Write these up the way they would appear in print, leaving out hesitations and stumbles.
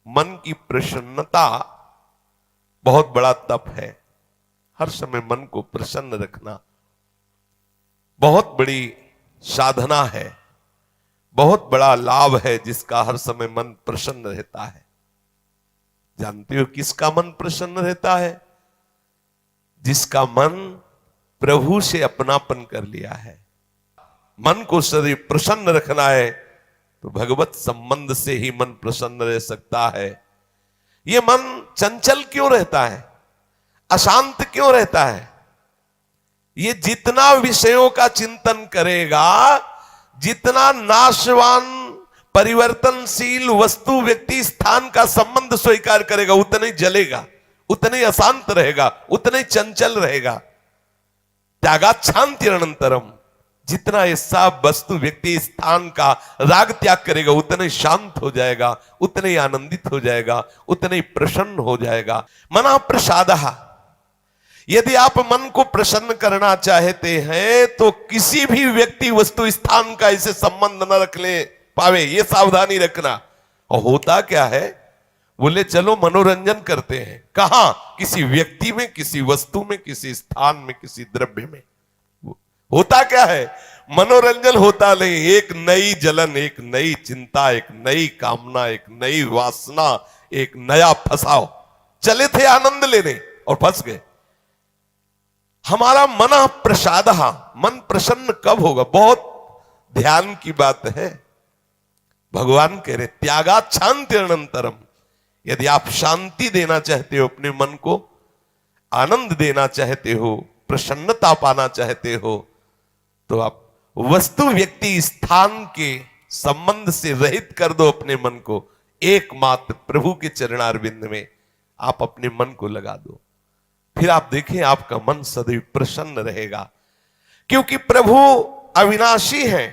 मन की प्रसन्नता बहुत बड़ा तप है। हर समय मन को प्रसन्न रखना बहुत बड़ी साधना है, बहुत बड़ा लाभ है, जिसका हर समय मन प्रसन्न रहता है। जानते हो किसका मन प्रसन्न रहता है? जिसका मन प्रभु से अपनापन कर लिया है। मन को सदैव प्रसन्न रखना है तो भगवत संबंध से ही मन प्रसन्न रह सकता है। यह मन चंचल क्यों रहता है, अशांत क्यों रहता है? ये जितना विषयों का चिंतन करेगा, जितना नाशवान परिवर्तनशील वस्तु व्यक्ति स्थान का संबंध स्वीकार करेगा, उतना ही जलेगा, उतना ही अशांत रहेगा, उतना ही चंचल रहेगा। त्यागात शांति अनंतरम, जितना ऐसा वस्तु व्यक्ति स्थान का राग त्याग करेगा, उतना ही शांत हो जाएगा, उतना ही आनंदित हो जाएगा, उतना ही प्रसन्न हो जाएगा। मना प्रसादः, यदि आप मन को प्रसन्न करना चाहते हैं तो किसी भी व्यक्ति वस्तु स्थान का इसे संबंध न रख ले पावे, ये सावधानी रखना। और होता क्या है, बोले चलो मनोरंजन करते हैं, कहां? किसी व्यक्ति में, किसी वस्तु में, किसी स्थान में, किसी द्रव्य में। होता क्या है, मनोरंजन होता नहीं, एक नई जलन, एक नई चिंता, एक नई कामना, एक नई वासना, एक नया फसाव। चले थे आनंद लेने और फंस गए। हमारा मन प्रसाद, मन प्रसन्न कब होगा? बहुत ध्यान की बात है। भगवान कह रहे त्यागात शांति अनंतरम, यदि आप शांति देना चाहते हो अपने मन को, आनंद देना चाहते हो, प्रसन्नता पाना चाहते हो, तो आप वस्तु व्यक्ति स्थान के संबंध से रहित कर दो अपने मन को। एकमात्र प्रभु के चरणारविंद में आप अपने मन को लगा दो, फिर आप देखें आपका मन सदैव प्रसन्न रहेगा। क्योंकि प्रभु अविनाशी है,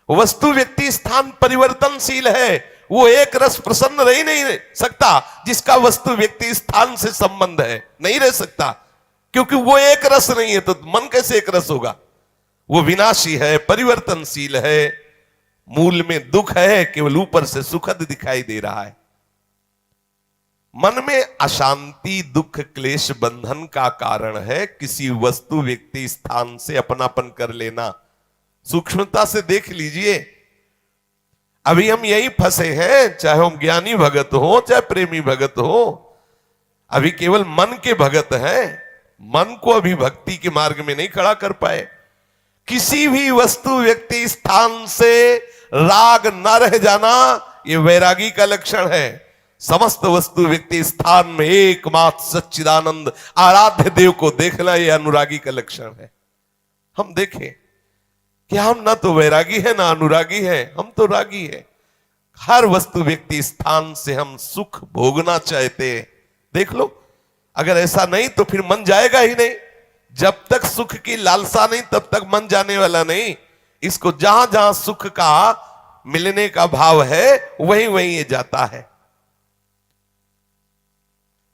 वस्तु व्यक्ति स्थान परिवर्तनशील है। वो एक रस प्रसन्न रह ही नहीं सकता जिसका वस्तु व्यक्ति स्थान से संबंध है, नहीं रह सकता, क्योंकि वो एक रस नहीं है, तो मन कैसे एक रस होगा? वो विनाशी है, परिवर्तनशील है, मूल में दुख है, केवल ऊपर से सुखद दिखाई दे रहा है। मन में अशांति, दुख, क्लेश, बंधन का कारण है किसी वस्तु व्यक्ति स्थान से अपनापन कर लेना। सूक्ष्मता से देख लीजिए, अभी हम यही फंसे हैं, चाहे हम ज्ञानी भगत हो, चाहे प्रेमी भगत हो, अभी केवल मन के भगत हैं, मन को अभी भक्ति के मार्ग में नहीं खड़ा कर पाए। किसी भी वस्तु व्यक्ति स्थान से राग न रह जाना, यह वैरागी का लक्षण है। समस्त वस्तु व्यक्ति स्थान में एकमात्र सच्चिदानंद आराध्य देव को देखना, यह अनुरागी का लक्षण है। हम देखें कि हम ना तो वैरागी है ना अनुरागी है, हम तो रागी है। हर वस्तु व्यक्ति स्थान से हम सुख भोगना चाहते हैं। देख लो, अगर ऐसा नहीं तो फिर मन जाएगा ही नहीं। जब तक सुख की लालसा नहीं, तब तक मन जाने वाला नहीं। इसको जहां जहां सुख का मिलने का भाव है, वहीं वहीं ये जाता है।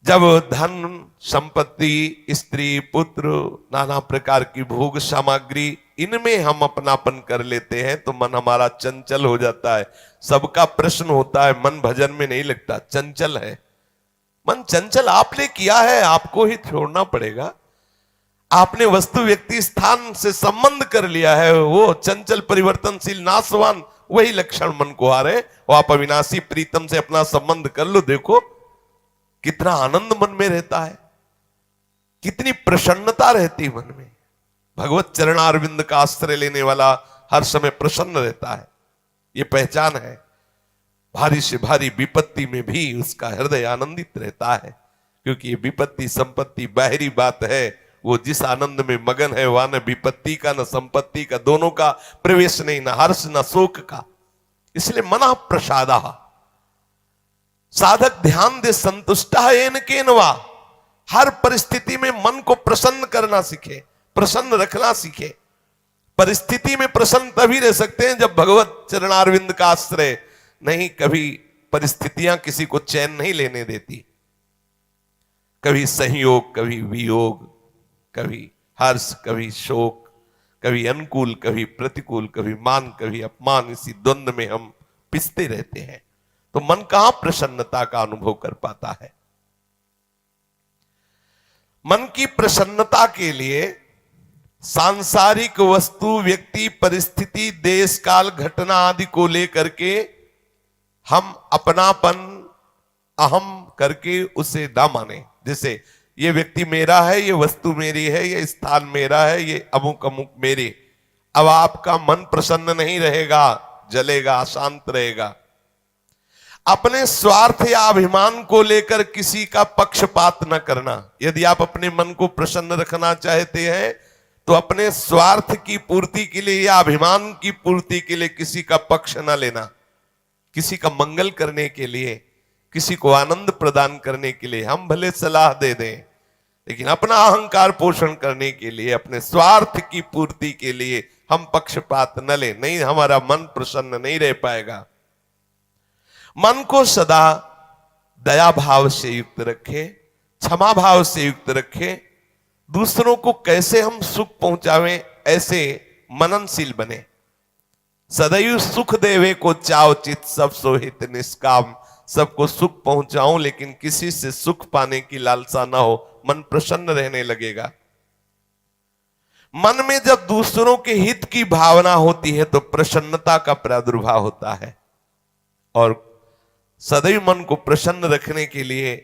जब धन, संपत्ति, स्त्री, पुत्र, नाना प्रकार की भोग सामग्री, इनमें हम अपनापन कर लेते हैं तो मन हमारा चंचल हो जाता है। सबका प्रश्न होता है, मन भजन में नहीं लगता, चंचल है। मन चंचल आपने किया है, आपको ही छोड़ना पड़ेगा। आपने वस्तु व्यक्ति स्थान से संबंध कर लिया है, वो चंचल, परिवर्तनशील, नाशवान, वही लक्षण मन को आ रहे। वो आप अविनाशी प्रीतम से अपना संबंध कर लो, देखो कितना आनंद मन में रहता है, कितनी प्रसन्नता रहती मन में। भगवत चरणारविंद का आश्रय लेने वाला हर समय प्रसन्न रहता है, ये पहचान है। भारी से भारी विपत्ति में भी उसका हृदय आनंदित रहता है, क्योंकि ये विपत्ति संपत्ति बाहरी बात है। वो जिस आनंद में मगन है, वह न विपत्ति का, न संपत्ति का, दोनों का प्रवेश नहीं, न हर्ष न शोक का। इसलिए मना प्रसादा, साधक ध्यान दे संतुष्ट येन केनवा। हर परिस्थिति में मन को प्रसन्न करना सीखे, प्रसन्न रखना सीखे। परिस्थिति में प्रसन्न तभी रह सकते हैं जब भगवत चरणारविंद का आश्रय नहीं। कभी परिस्थितियां किसी को चैन नहीं लेने देती, कभी संयोग, कभी वियोग, कभी हर्ष, कभी शोक, कभी अनुकूल, कभी प्रतिकूल, कभी मान, कभी अपमान, इसी द्वंद्व में हम पिसते रहते हैं। तो मन कहां प्रसन्नता का अनुभव कर पाता है। मन की प्रसन्नता के लिए सांसारिक वस्तु, व्यक्ति, परिस्थिति, देश काल, घटना आदि को लेकर के हम अपनापन, अहम करके उसे ना माने। जैसे ये व्यक्ति मेरा है, ये वस्तु मेरी है, ये स्थान मेरा है, ये अमुक अमुक मेरे। अब आपका मन प्रसन्न नहीं रहेगा, जलेगा, अशांत रहेगा। अपने स्वार्थ या अभिमान को लेकर किसी का पक्षपात न करना। यदि आप अपने मन को प्रसन्न रखना चाहते हैं तो अपने स्वार्थ की पूर्ति के लिए या अभिमान की पूर्ति के लिए किसी का पक्ष न लेना। किसी का मंगल करने के लिए, किसी को आनंद प्रदान करने के लिए हम भले सलाह दे दें, लेकिन अपना अहंकार पोषण करने के लिए, अपने स्वार्थ की पूर्ति के लिए हम पक्षपात न लें। नहीं, हमारा मन प्रसन्न नहीं रह पाएगा। मन को सदा दया भाव से युक्त रखें, क्षमा भाव से युक्त रखें। दूसरों को कैसे हम सुख पहुंचावें, ऐसे मननशील बने। सदैव सुख देवे को चाव चित, सब सोहित निष्काम। सबको सुख पहुंचाऊं लेकिन किसी से सुख पाने की लालसा ना हो, मन प्रसन्न रहने लगेगा। मन में जब दूसरों के हित की भावना होती है तो प्रसन्नता का प्रादुर्भाव होता है। और सदैव मन को प्रसन्न रखने के लिए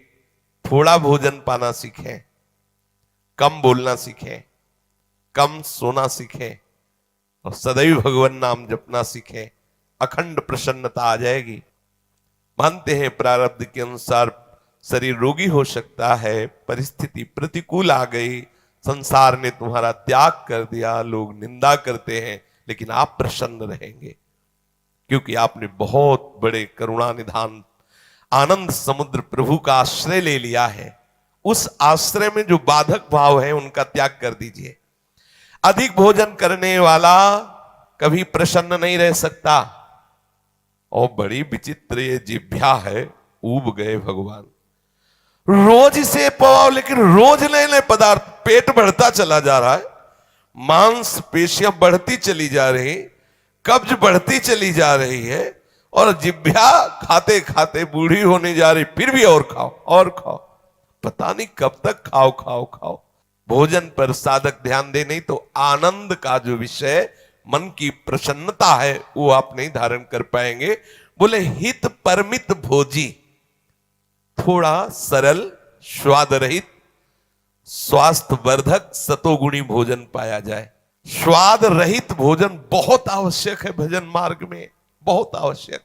थोड़ा भोजन पाना सीखें, कम बोलना सीखें, कम सोना सीखें और सदैव भगवान नाम जपना सीखें। अखंड प्रसन्नता आ जाएगी। मानते हैं प्रारब्ध के अनुसार शरीर रोगी हो सकता है, परिस्थिति प्रतिकूल आ गई, संसार ने तुम्हारा त्याग कर दिया, लोग निंदा करते हैं, लेकिन आप प्रसन्न रहेंगे क्योंकि आपने बहुत बड़े करुणा निधान आनंद समुद्र प्रभु का आश्रय ले लिया है। उस आश्रय में जो बाधक भाव है उनका त्याग कर दीजिए। अधिक भोजन करने वाला कभी प्रसन्न नहीं रह सकता। और बड़ी विचित्र ये जिह्वा है, ऊब गए भगवान। रोज इसे पवाओ लेकिन रोज नए नए पदार्थ, पेट बढ़ता चला जा रहा है, मांस पेशियां बढ़ती चली जा रही, कब्ज बढ़ती चली जा रही है और जिह्वा खाते खाते बूढ़ी होने जा रही, फिर भी और खाओ और खाओ। पता नहीं कब तक खाओ खाओ खाओ। भोजन पर साधक ध्यान दे, नहीं तो आनंद का जो विषय मन की प्रसन्नता है वो आप नहीं धारण कर पाएंगे। बोले हित परमित भोजी, थोड़ा सरल, स्वाद रहित, स्वास्थ्य वर्धक, सतोगुणी भोजन पाया जाए। स्वाद रहित भोजन बहुत आवश्यक है भजन मार्ग में, बहुत आवश्यक।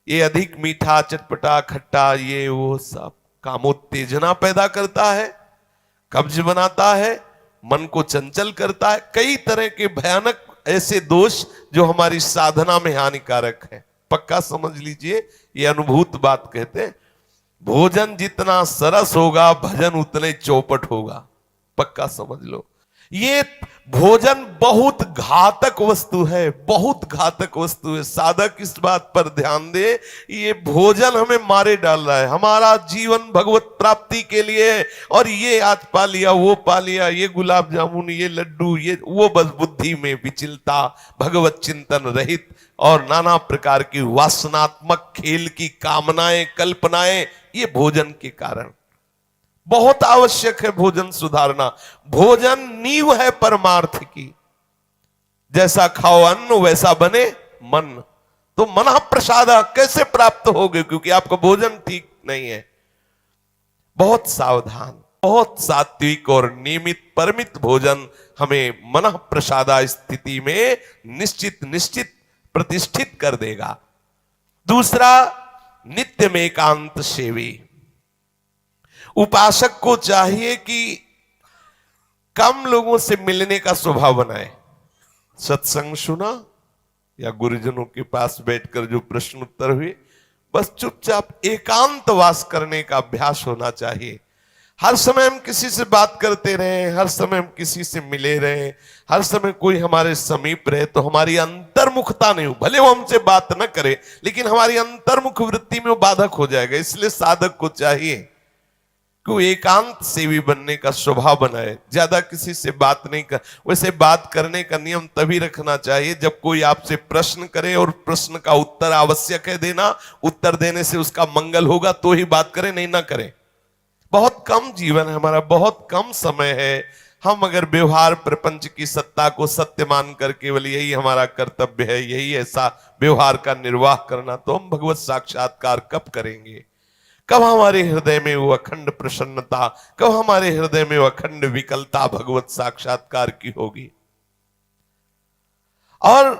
ये अधिक मीठा, चटपटा, खट्टा, ये वो सब कामोत्तेजना पैदा करता है, कब्ज बनाता है, मन को चंचल करता है। कई तरह के भयानक ऐसे दोष जो हमारी साधना में हानिकारक है। पक्का समझ लीजिए, ये अनुभूत बात कहते हैं। भोजन जितना सरस होगा भजन उतने चौपट होगा। पक्का समझ लो। ये भोजन बहुत घातक वस्तु है, बहुत घातक वस्तु है। साधक इस बात पर ध्यान दे, ये भोजन हमें मारे डाल रहा है। हमारा जीवन भगवत प्राप्ति के लिए है और ये आज पा लिया, वो पा लिया, ये गुलाब जामुन, ये लड्डू, ये वो, बस बुद्धि में विचलता, भगवत चिंतन रहित और नाना प्रकार की वासनात्मक खेल की कामनाएं, कल्पनाएं, ये भोजन के कारण। बहुत आवश्यक है भोजन सुधारना। भोजन नींव है परमार्थ की। जैसा खाओ अन्न वैसा बने मन। तो मन प्रसाद कैसे प्राप्त होगे, क्योंकि आपका भोजन ठीक नहीं है। बहुत सावधान, बहुत सात्विक और नियमित परमित भोजन हमें मन प्रसादा स्थिति में निश्चित प्रतिष्ठित कर देगा। दूसरा, नित्य में एकांत सेवी। उपासक को चाहिए कि कम लोगों से मिलने का स्वभाव बनाए। सत्संग सुना या गुरुजनों के पास बैठकर जो प्रश्न उत्तर हुए, बस चुपचाप एकांतवास करने का अभ्यास होना चाहिए। हर समय हम किसी से बात करते रहे, हर समय हम किसी से मिले रहे, हर समय कोई हमारे समीप रहे, तो हमारी अंतर्मुखता नहीं हो। भले वो हमसे बात न करे लेकिन हमारी अंतर्मुख वृत्ति में वो बाधक हो जाएगा। इसलिए साधक को चाहिए कि एकांत सेवी बनने का स्वभाव बनाए, ज्यादा किसी से बात नहीं कर। वैसे बात करने का नियम तभी रखना चाहिए जब कोई आपसे प्रश्न करे और प्रश्न का उत्तर आवश्यक है देना, उत्तर देने से उसका मंगल होगा तो ही बात करें, नहीं ना करें। बहुत कम जीवन है हमारा, बहुत कम समय है। हम अगर व्यवहार प्रपंच की सत्ता को सत्य मानकर केवल यही हमारा कर्तव्य है, यही ऐसा व्यवहार का निर्वाह करना, तो हम भगवत साक्षात्कार कब करेंगे? कब हमारे हृदय में वो अखंड प्रसन्नता, कब हमारे हृदय में वो अखंड विकलता भगवत साक्षात्कार की होगी? और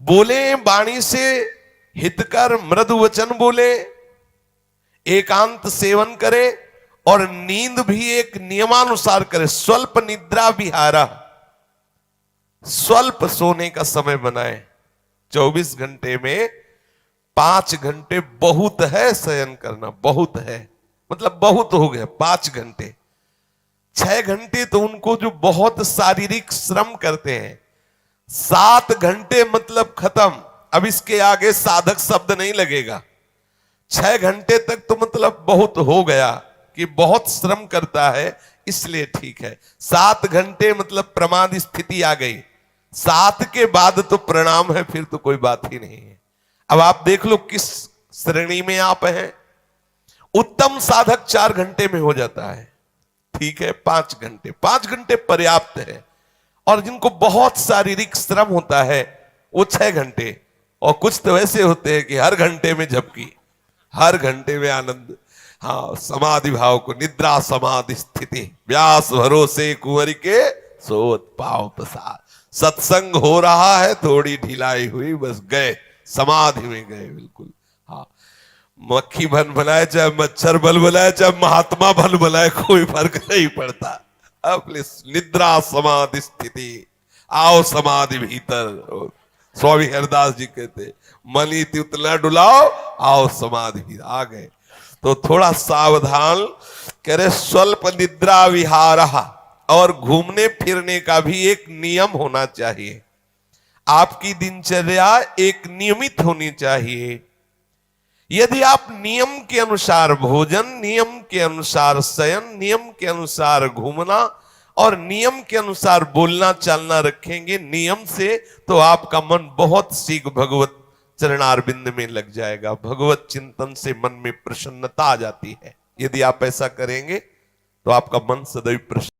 बोले वाणी से हितकर मृदु वचन बोले, एकांत सेवन करे और नींद भी एक नियमानुसार करे। स्वल्प निद्रा विहारा, स्वल्प सोने का समय बनाए। 24 घंटे में 5 घंटे बहुत है शयन करना, बहुत है, मतलब बहुत हो गया 5 घंटे। 6 घंटे तो उनको जो बहुत शारीरिक श्रम करते हैं, 7 घंटे मतलब खत्म। अब इसके आगे साधक शब्द नहीं लगेगा। 6 घंटे तक तो मतलब बहुत हो गया कि बहुत श्रम करता है, इसलिए ठीक है। 7 घंटे मतलब प्रमाद स्थिति आ गई, 7 के बाद तो प्रणाम है, फिर तो कोई बात ही नहीं है। अब आप देख लो किस श्रेणी में आप हैं। उत्तम साधक 4 घंटे में हो जाता है, ठीक है। 5 घंटे, 5 घंटे पर्याप्त है। और जिनको बहुत शारीरिक श्रम होता है वो 6 घंटे, और कुछ तो ऐसे होते हैं कि हर घंटे में झपकी, हर घंटे में आनंद। हाँ, समाधि भाव को, निद्रा समाधि स्थिति, व्यास भरोसे कुंवर के सोत पाव प्रसाद। सत्संग हो रहा है, थोड़ी ढिलाई हुई, बस गए, समाधि में गए बिल्कुल। हाँ, मक्खी भन बनाए चाहे मच्छर बल बनाए चाहे महात्मा भल बनाए, कोई फर्क नहीं पड़ता। अपने निद्रा समाधि स्थिति, आओ समाधि भीतर। स्वामी हरदास जी कहते, मनी उतना डुलाओ, आओ समाधि। आ गए तो थोड़ा सावधान करे। स्वल्प निद्रा विहारा, और घूमने फिरने का भी एक नियम होना चाहिए। आपकी दिनचर्या एक नियमित होनी चाहिए। यदि आप नियम के अनुसार भोजन, नियम के अनुसार शयन, नियम के अनुसार घूमना और नियम के अनुसार बोलना चालना रखेंगे नियम से, तो आपका मन बहुत शीघ्र भगवत चरणारविंद में लग जाएगा। भगवत चिंतन से मन में प्रसन्नता आ जाती है। यदि आप ऐसा करेंगे तो आपका मन सदैव प्रसन्न